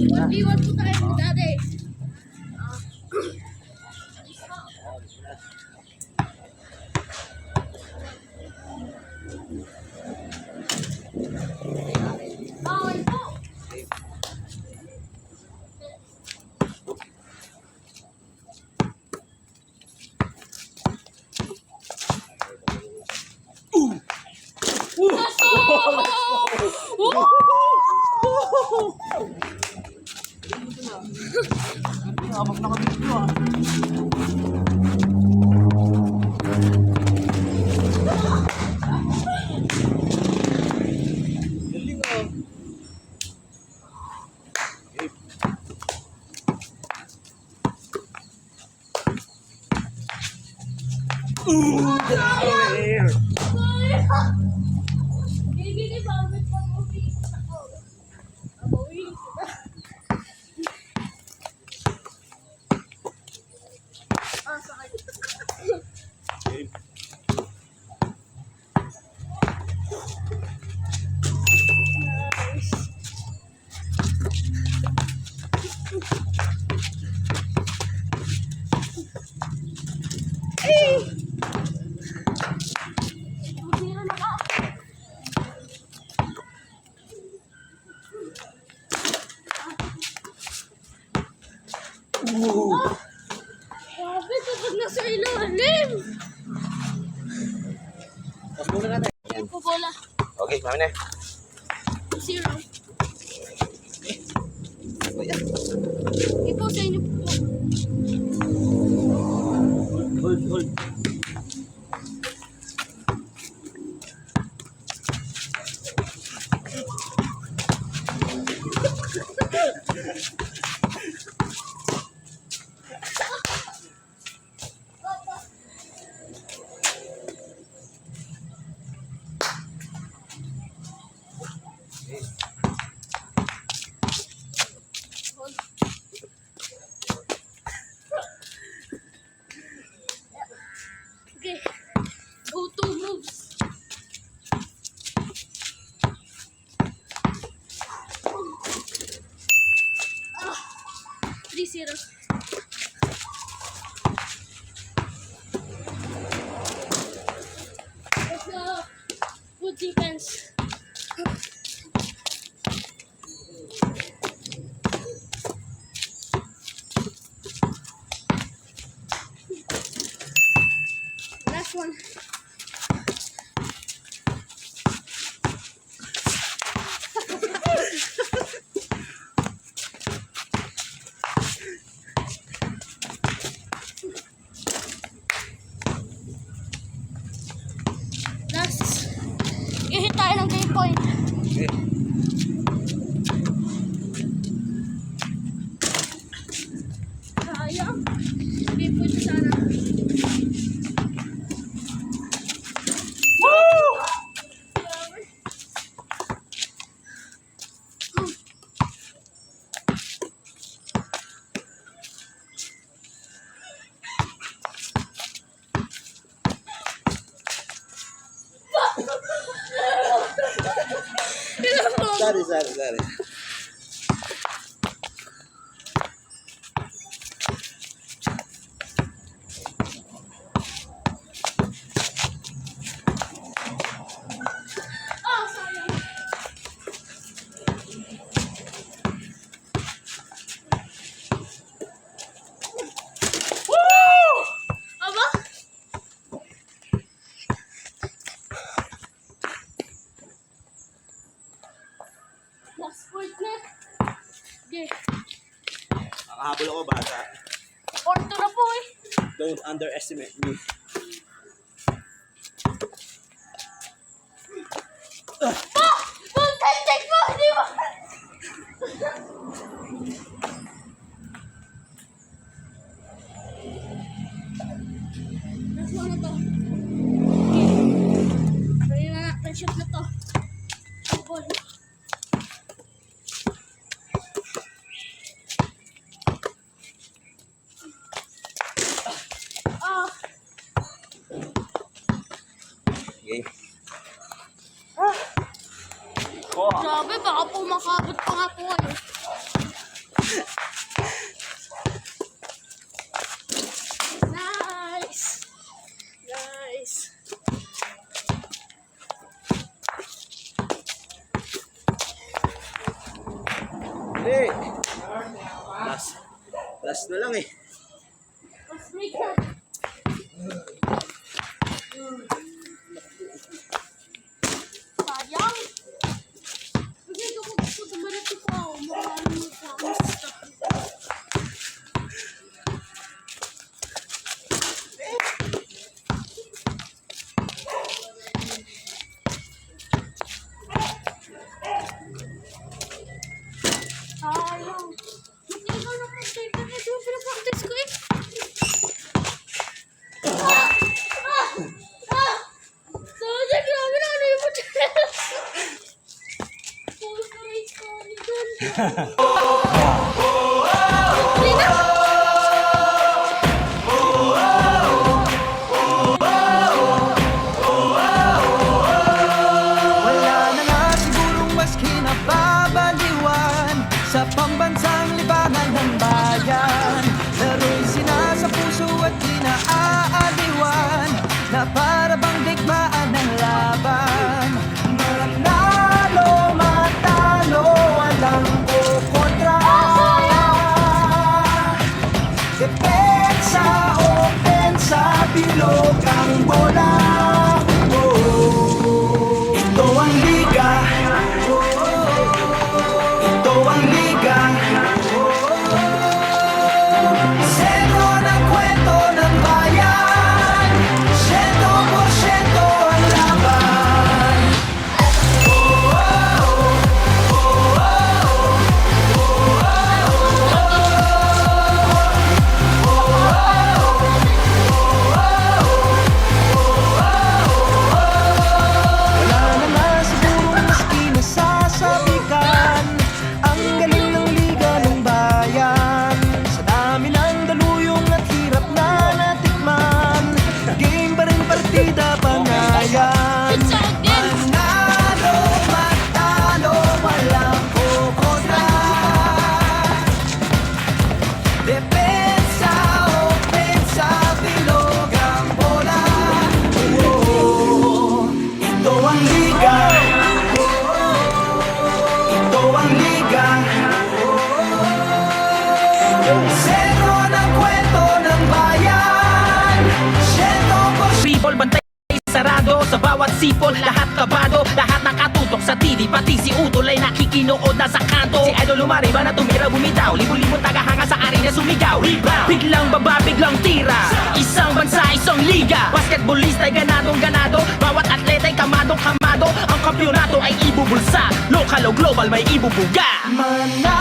1v1 po tayo dati. Bawal po. Habang nakabito ah. Galing ah. Gini bawal pa mo ako. Abawin kita. Sakit. Grabe, tapos na sa ilalim. Tapos muna natin. Yan po bola. Okay, mami na. 0. Ipo sa inyo po. Hold. Okay. Go to moves. Ah, 3-0. Let's go. Good defense. Last one. Last. I-hit tayo ng game point. Okay. Sayang. Game point sana. Sorry. Oh, sayang. Aba? Last point na. Okay. Nakahabol ako bata. Orto na po eh. Don't underestimate me. Don't take mo! Hindi mo! Last one na to. Okay. Dali na natin shoot na to. Ball. Okay. Grabe, baka po makabot pa nga po kayo. Hindi. Last na lang eh. Let's make that. Sayang. Kasi ito kung gusto tumalit ko pa. Maraming magkamusta. Sayang. Hindi ko na mag-tape na ito. Pinapractice ko eh. Sayang, grabe na ano yung material. Pause na race ko. Wala na nga sigurong mas kinababaliwan sa pambansang libangan ng bayan. Laro'y sinasa puso at di naaaliwan na para bang digmaan ng laban. Manalo, matalo, walang kukontra. Depensa, opensa, bilog ang bola. Ito ang liga. Ito ang liga. Sentro ng kwento ng bayan. 100% ang laban. Wala na nga sigurong mas kinasasabikan ang galing ng liga ng bayan. Sa dami ng daluyong at hirap na natikman, game pa rin partida panayan. It's all good. Manalo, matalo, walang kukontra. Depensa, opensa, bilog ang bola. Ito ang liga. Ito ang liga. Sentro ng kwento ng bayan. 100% People, bantay sarado sa bawat sipol. Lahat kabado, lahat nakatutok sa TV. Pati si Utol ay nakikinood na sa kanto. Si Idol lumariba na tumira bumitaw. Libo-libong tagahanga sa arena sumigaw. Rebound, biglang baba, biglang tira. Isang bansa, isang liga. Basketballista ay ganadong ganado. Bawat atleta ay kamadong kamado. Ang kampyonato ay ibubulsa. Lokal o global may ibubuga. Manalo.